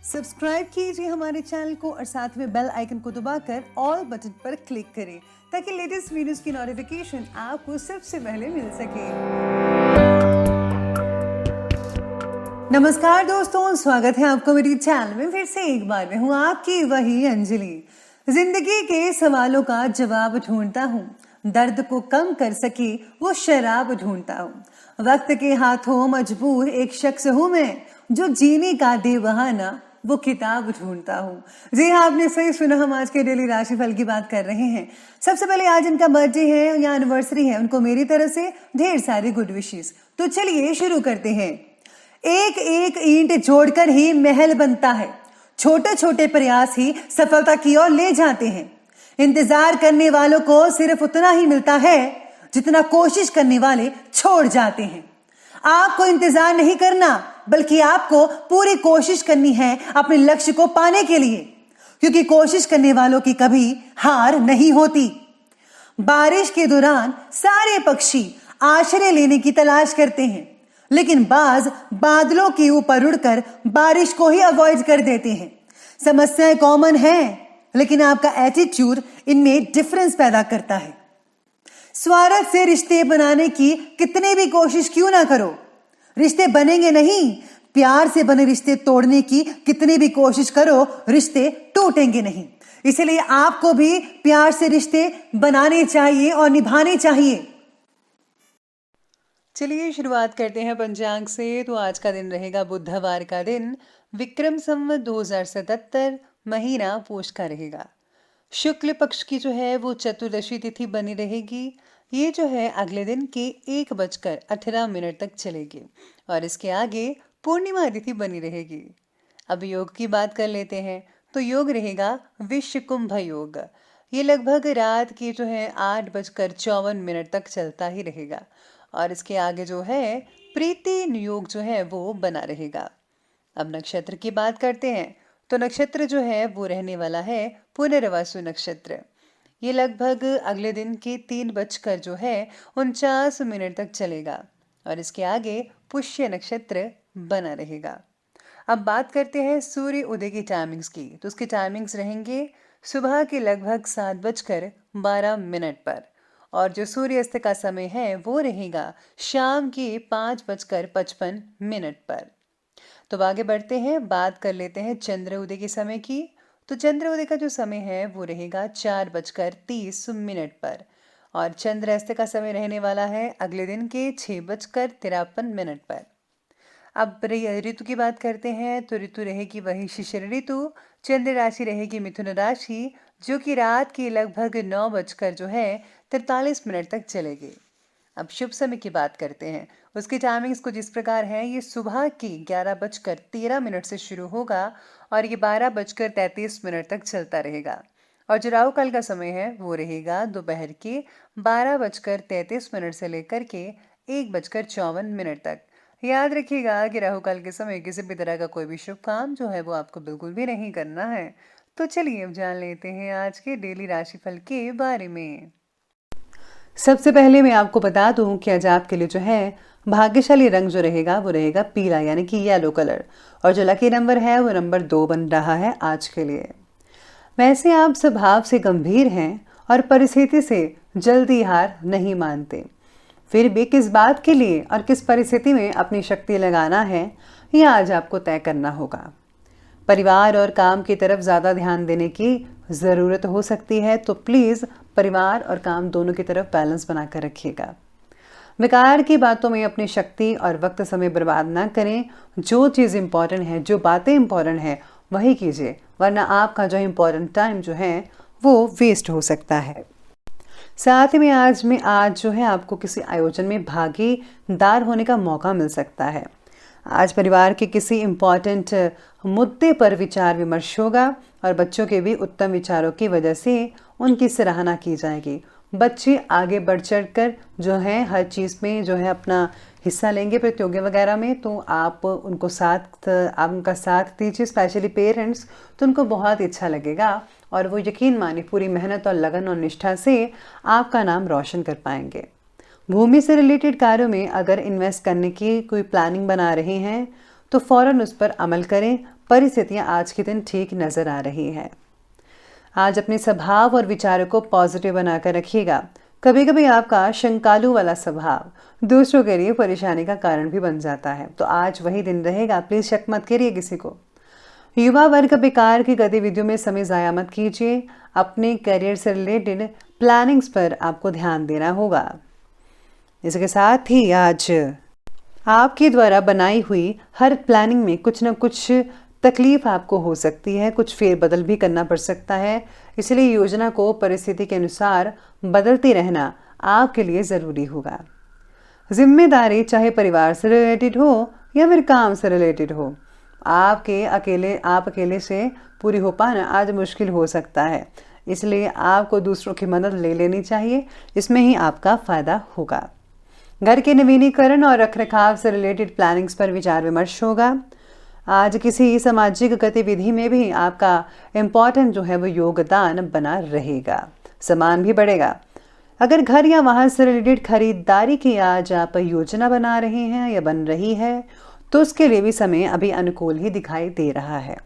Subscribe कीजिए हमारे channel को और साथ में बेल आइकन को दबाकर ऑल बटन पर क्लिक करें ताकि लेटेस्ट वीडियोस की नोटिफिकेशन आपको सबसे पहले मिल सके। नमस्कार दोस्तों, स्वागत है आपको मेरी चैनल में। फिर से एक बार मैं हूँ आपकी वही अंजलि। जिंदगी के सवालों का जवाब ढूंढता हूँ, दर्द को कम कर सके वो शराब ढूंढता हूँ। वक्त के हाथों मजबूर एक शख्स हूँ मैं, जो जीने का दे बहाना वो किताब ढूंढता हूँ। जी हाँ, आपने सही सुना, हम आज के डेली राशिफल की बात कर रहे हैं। सबसे पहले आज इनका बर्थडे है या एनिवर्सरी है, उनको मेरी तरफ से ढेर सारी गुड विशेस। तो चलिए शुरू करते हैं। एक एक ईंट जोड़कर ही महल बनता है, छोटे छोटे प्रयास ही सफलता की ओर ले जाते हैं। इंतजार करने वालों को सिर्फ उतना ही मिलता है जितना कोशिश करने वाले छोड़ जाते हैं। आपको इंतजार नहीं करना, बल्कि आपको पूरी कोशिश करनी है अपने लक्ष्य को पाने के लिए, क्योंकि कोशिश करने वालों की कभी हार नहीं होती। बारिश के दौरान सारे पक्षी आश्रय लेने की तलाश करते हैं, लेकिन बाज बादलों के ऊपर उड़कर बारिश को ही अवॉइड कर देते हैं। समस्याएं कॉमन हैं, लेकिन आपका एटीट्यूड इनमें डिफरेंस पैदा करता है। स्वार्थ से रिश्ते बनाने की कितने भी कोशिश क्यों ना करो, रिश्ते बनेंगे नहीं। प्यार से बने रिश्ते तोड़ने की कितनी भी कोशिश करो, रिश्ते टूटेंगे नहीं। इसलिए आपको भी प्यार से रिश्ते बनाने चाहिए और निभाने चाहिए। चलिए शुरुआत करते हैं पंचांग से। तो आज का दिन रहेगा बुधवार का दिन, विक्रम संवत 2077, महीना पोष का रहेगा। शुक्ल पक्ष की जो है वो चतुर्दशी तिथि बनी रहेगी। ये जो है अगले दिन के 1:18 तक चलेगी और इसके आगे पूर्णिमा तिथि बनी रहेगी। अब योग की बात कर लेते हैं। तो योग रहेगा विश्व कुंभ योग। ये लगभग रात के जो है 8:54 तक चलता ही रहेगा और इसके आगे जो है प्रीति योग जो है वो बना रहेगा। अब नक्षत्र की बात करते हैं। तो नक्षत्र जो है वो रहने वाला है पुनर्वसु नक्षत्र। ये लगभग अगले दिन के 3:49 तक चलेगा और इसके आगे पुष्य नक्षत्र बना रहेगा। अब बात करते हैं सूर्य उदय की टाइमिंग्स की। तो उसकी टाइमिंग्स रहेंगे सुबह के लगभग 7:12 पर और जो सूर्यास्त का समय है वो रहेगा शाम के 5:55 पर। तो आगे बढ़ते हैं, बात कर लेते हैं चंद्र उदय के समय की। तो चंद्र उदय का जो समय है वो रहेगा 4:30 पर और चंद्रास्त का समय रहने वाला है अगले दिन के 6:53 पर। अब ऋतु की बात करते हैं। तो ऋतु रहेगी वही शिशिर ऋतु। चंद्र राशि रहेगी मिथुन राशि, जो कि रात के लगभग 9:43 तक चलेगी। अब शुभ समय की बात करते हैं। उसकी टाइमिंग्स कुछ इस प्रकार है। ये सुबह की 11:13 से शुरू होगा और ये 12:33 तक चलता रहेगा और जो राहु काल का समय है वो रहेगा दोपहर के 12:33 से लेकर के 1:54 तक। याद रखिएगा कि राहु काल के समय किसी भी तरह का कोई भी शुभ काम जो है वो आपको बिल्कुल भी नहीं करना है। तो चलिए अब जान लेते हैं आज के डेली राशिफल के बारे में। सबसे पहले मैं आपको बता दूं कि आज आपके लिए जो है भाग्यशाली रंग जो रहेगा वो रहेगा पीला, यानी कि येलो कलर, और जो लकी नंबर है वो नंबर 2 बन रहा है आज के लिए। वैसे आप स्वभाव से गंभीर हैं और परिस्थिति से जल्दी हार नहीं मानते, फिर भी किस बात के लिए और किस परिस्थिति में अपनी शक्ति लगाना है यह आज आपको तय करना होगा। परिवार और काम की तरफ ज़्यादा ध्यान देने की ज़रूरत हो सकती है, तो प्लीज़ परिवार और काम दोनों की तरफ बैलेंस बनाकर रखिएगा। बेकार की बातों में अपनी शक्ति और वक्त समय बर्बाद ना करें। जो चीज़ इम्पॉर्टेंट है, जो बातें इम्पॉर्टेंट है वही कीजिए, वरना आपका जो इम्पॉर्टेंट टाइम जो है वो वेस्ट हो सकता है। साथ में आज जो है आपको किसी आयोजन में भागीदार होने का मौका मिल सकता है। आज परिवार के किसी इम्पॉर्टेंट मुद्दे पर विचार विमर्श होगा और बच्चों के भी उत्तम विचारों की वजह से उनकी सराहना की जाएगी। बच्चे आगे बढ़ चढ़कर जो है हर चीज़ में जो है अपना हिस्सा लेंगे, प्रतियोगिता वगैरह में, तो आप उनका साथ दीजिए, स्पेशली पेरेंट्स, तो उनको बहुत ही अच्छा लगेगा और वो यकीन मानिए पूरी मेहनत और लगन और निष्ठा से आपका नाम रोशन कर पाएंगे। भूमि से रिलेटेड कार्यों में अगर इन्वेस्ट करने की कोई प्लानिंग बना रहे हैं तो फौरन उस पर अमल करें। परिस्थितियां आज के दिन ठीक नजर आ रही हैं। आज अपने स्वभाव और विचारों को पॉजिटिव बनाकर रखिएगा। कभी कभी आपका शंकालु वाला स्वभाव दूसरों के लिए परेशानी का कारण भी बन जाता है, तो आज वही दिन रहेगा, प्लीज शक मत करिए किसी को। युवा वर्ग बेकार की गतिविधियों में समय जाया मत कीजिए। अपने करियर से रिलेटेड प्लानिंग्स पर आपको ध्यान देना होगा। इसके साथ ही आज आपके द्वारा बनाई हुई हर प्लानिंग में कुछ न कुछ तकलीफ आपको हो सकती है, कुछ फेरबदल भी करना पड़ सकता है। इसलिए योजना को परिस्थिति के अनुसार बदलते रहना आपके लिए ज़रूरी होगा। जिम्मेदारी चाहे परिवार से रिलेटेड हो या फिर काम से रिलेटेड हो, आप अकेले से पूरी हो पाना आज मुश्किल हो सकता है। इसलिए आपको दूसरों की मदद ले लेनी चाहिए, इसमें ही आपका फायदा होगा। घर के नवीनीकरण और रखरखाव से रिलेटेड प्लानिंग्स पर विचार विमर्श होगा। आज किसी सामाजिक गतिविधि में भी आपका इम्पोर्टेंट जो है वो योगदान बना रहेगा, सम्मान भी बढ़ेगा। अगर घर या वाहन से रिलेटेड खरीदारी की आज आप योजना बना रहे हैं या बन रही है, तो उसके लिए भी समय अभी अनुकूल ही दिखाई दे रहा है।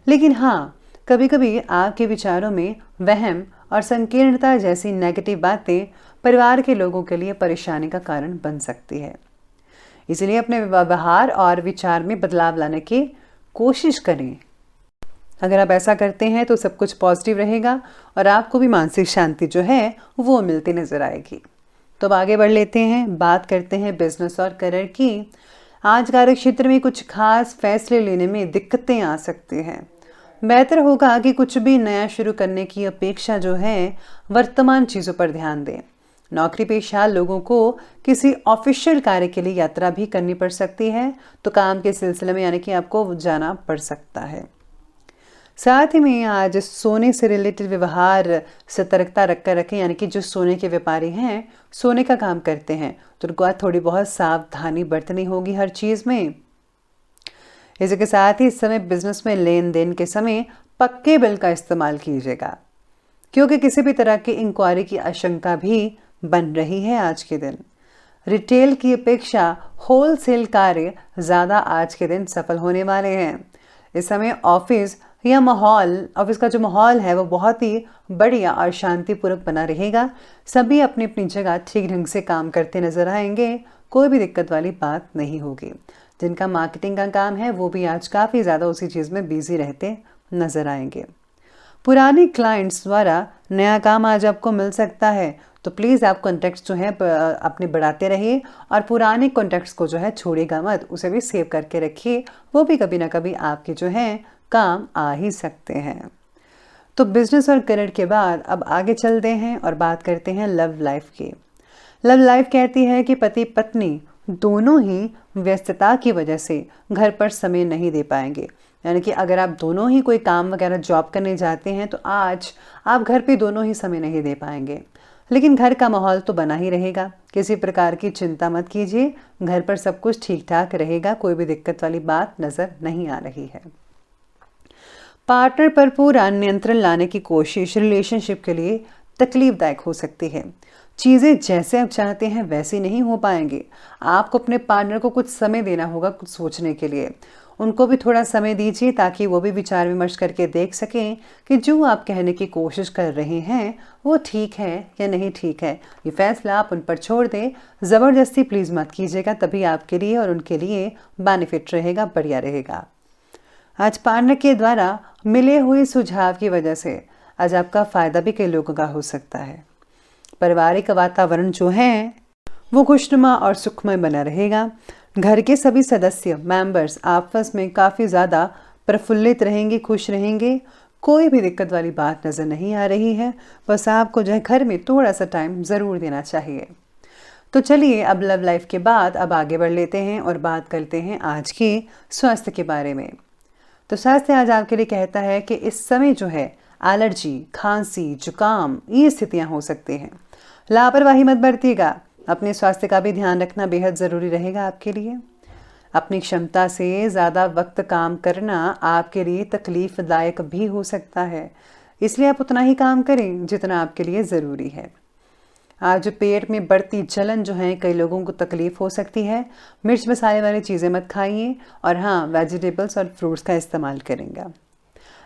लेकिन हाँ, कभी कभी आपके विचारों में वहम और संकीर्णता जैसी नेगेटिव बातें परिवार के लोगों के लिए परेशानी का कारण बन सकती है। इसलिए अपने व्यवहार और विचार में बदलाव लाने की कोशिश करें। अगर आप ऐसा करते हैं तो सब कुछ पॉजिटिव रहेगा और आपको भी मानसिक शांति जो है वो मिलती नजर आएगी। तो अब आगे बढ़ लेते हैं, बात करते हैं बिजनेस और करियर की। आज कार्य क्षेत्र में कुछ खास फैसले लेने में दिक्कतें आ सकती हैं। बेहतर होगा कि कुछ भी नया शुरू करने की अपेक्षा जो है वर्तमान चीज़ों पर ध्यान दें। नौकरी पेशा लोगों को किसी ऑफिशियल कार्य के लिए यात्रा भी करनी पड़ सकती है, तो काम के सिलसिले में यानी कि आपको जाना पड़ सकता है। साथ ही में आज सोने से रिलेटेड व्यवहार सतर्कता रखकर रखें, यानी कि जो सोने के व्यापारी हैं, सोने का काम करते हैं, तो उनको आज थोड़ी बहुत सावधानी बरतनी होगी हर चीज़ में। इसके साथ ही इस समय बिजनेस में लेन देन के समय पक्के बिल का इस्तेमाल कीजिएगा, क्योंकि किसी भी तरह की इंक्वायरी की आशंका भी बन रही है आज के दिन। रिटेल की अपेक्षा होलसेल कार्य ज़्यादा आज के दिन सफल होने वाले हैं। इस समय ऑफिस का जो माहौल है वो बहुत ही बढ़िया और शांतिपूर्वक बना रहेगा। सभी अपनी अपनी जगह ठीक ढंग से काम करते नजर आएंगे, कोई भी दिक्कत वाली बात नहीं होगी। जिनका मार्केटिंग का काम है वो भी आज काफ़ी ज़्यादा उसी चीज़ में बिजी रहते नजर आएंगे। पुराने क्लाइंट्स द्वारा नया काम आज आपको मिल सकता है, तो प्लीज़ आप कॉन्टैक्ट्स जो है अपने बढ़ाते रहिए और पुराने कॉन्टैक्ट्स को जो है छोड़िएगा मत, उसे भी सेव करके रखिए। वो भी कभी ना कभी आपके जो है काम आ ही सकते हैं। तो बिजनेस और करियर के बाद अब आगे चलते हैं और बात करते हैं लव लाइफ की। लव लाइफ कहती है कि पति पत्नी दोनों ही व्यस्तता की वजह से घर पर समय नहीं दे पाएंगे। यानी कि अगर आप दोनों ही कोई काम वगैरह जॉब करने जाते हैं तो आज आप घर पे दोनों ही समय नहीं दे पाएंगे, लेकिन घर का माहौल तो बना ही रहेगा। किसी प्रकार की चिंता मत कीजिए, घर पर सब कुछ ठीक ठाक रहेगा, कोई भी दिक्कत वाली बात नज़र नहीं आ रही है। पार्टनर पर पूरा नियंत्रण लाने की कोशिश रिलेशनशिप के लिए तकलीफदायक हो सकती है। चीज़ें जैसे आप चाहते हैं वैसी नहीं हो पाएंगे। आपको अपने पार्टनर को कुछ समय देना होगा कुछ सोचने के लिए। उनको भी थोड़ा समय दीजिए ताकि वो भी विचार विमर्श करके देख सकें कि जो आप कहने की कोशिश कर रहे हैं वो ठीक है या नहीं ठीक है। ये फैसला आप उन पर छोड़ दें, ज़बरदस्ती प्लीज़ मत कीजिएगा, तभी आपके लिए और उनके लिए बेनिफिट रहेगा, बढ़िया रहेगा। आज पार्टनर के द्वारा मिले हुए सुझाव की वजह से आज आपका फ़ायदा भी कई लोगों का हो सकता है। पारिवारिक वातावरण जो है वो खुशनुमा और सुखमय बना रहेगा। घर के सभी सदस्य मेंबर्स आपस में काफ़ी ज़्यादा प्रफुल्लित रहेंगे, खुश रहेंगे। कोई भी दिक्कत वाली बात नज़र नहीं आ रही है। बस आपको जो है घर में थोड़ा सा टाइम ज़रूर देना चाहिए। तो चलिए अब लव लाइफ के बाद अब आगे बढ़ लेते हैं और बात करते हैं आज के स्वास्थ्य के बारे में। तो स्वास्थ्य आज आपके लिए कहता है कि इस समय जो है एलर्जी, खांसी, जुकाम ये स्थितियाँ हो सकती हैं। लापरवाही मत बरतिएगा। अपने स्वास्थ्य का भी ध्यान रखना बेहद ज़रूरी रहेगा आपके लिए। अपनी क्षमता से ज़्यादा वक्त काम करना आपके लिए तकलीफ़दायक भी हो सकता है, इसलिए आप उतना ही काम करें जितना आपके लिए ज़रूरी है। आज जो पेट में बढ़ती जलन जो है कई लोगों को तकलीफ हो सकती है। मिर्च मसाले वाली चीज़ें मत खाइए और हाँ, वेजिटेबल्स और फ्रूट्स का इस्तेमाल करेंगे।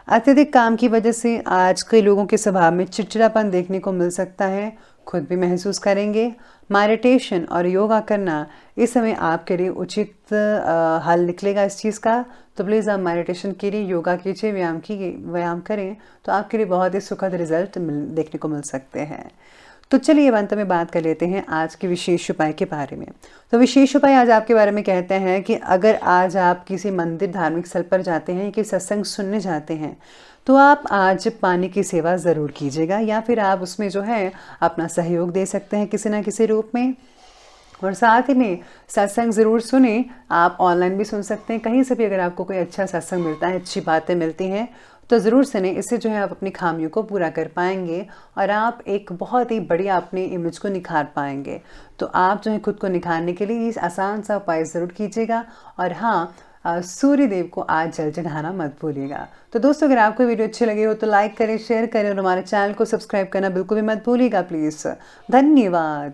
अत्यधिक काम की वजह से आज कई लोगों के स्वभाव में चिड़चिड़ापन देखने को मिल सकता है, खुद भी महसूस करेंगे। मेडिटेशन और योगा करना इस समय आपके लिए उचित हल निकलेगा इस चीज़ का। तो प्लीज़ आप मेडिटेशन कीजिए, योगा कीजिए, व्यायाम करें तो आपके लिए बहुत ही सुखद रिजल्ट देखने को मिल सकते हैं। तो चलिए अब अंत में बात कर लेते हैं आज के विशेष उपाय के बारे में। तो विशेष उपाय आज आपके बारे में कहते हैं कि अगर आज आप किसी मंदिर धार्मिक स्थल पर जाते हैं कि सत्संग सुनने जाते हैं तो आप आज पानी की सेवा ज़रूर कीजिएगा, या फिर आप उसमें जो है अपना सहयोग दे सकते हैं किसी ना किसी रूप में। और साथ ही में सत्संग ज़रूर सुने। आप ऑनलाइन भी सुन सकते हैं, कहीं से भी अगर आपको कोई अच्छा सत्संग मिलता है, अच्छी बातें मिलती हैं तो ज़रूर सुने। इससे जो है आप अपनी खामियों को पूरा कर पाएंगे और आप एक बहुत ही बढ़िया अपनी इमेज को निखार पाएंगे। तो आप जो है खुद को निखारने के लिए इस आसान सा उपाय ज़रूर कीजिएगा। और हाँ, सूर्य देव को आज जल चढ़ाना मत भूलिएगा। तो दोस्तों, अगर आपको वीडियो अच्छी लगी हो तो लाइक करें, शेयर करें और हमारे चैनल को सब्सक्राइब करना बिल्कुल भी मत भूलिएगा प्लीज़। धन्यवाद।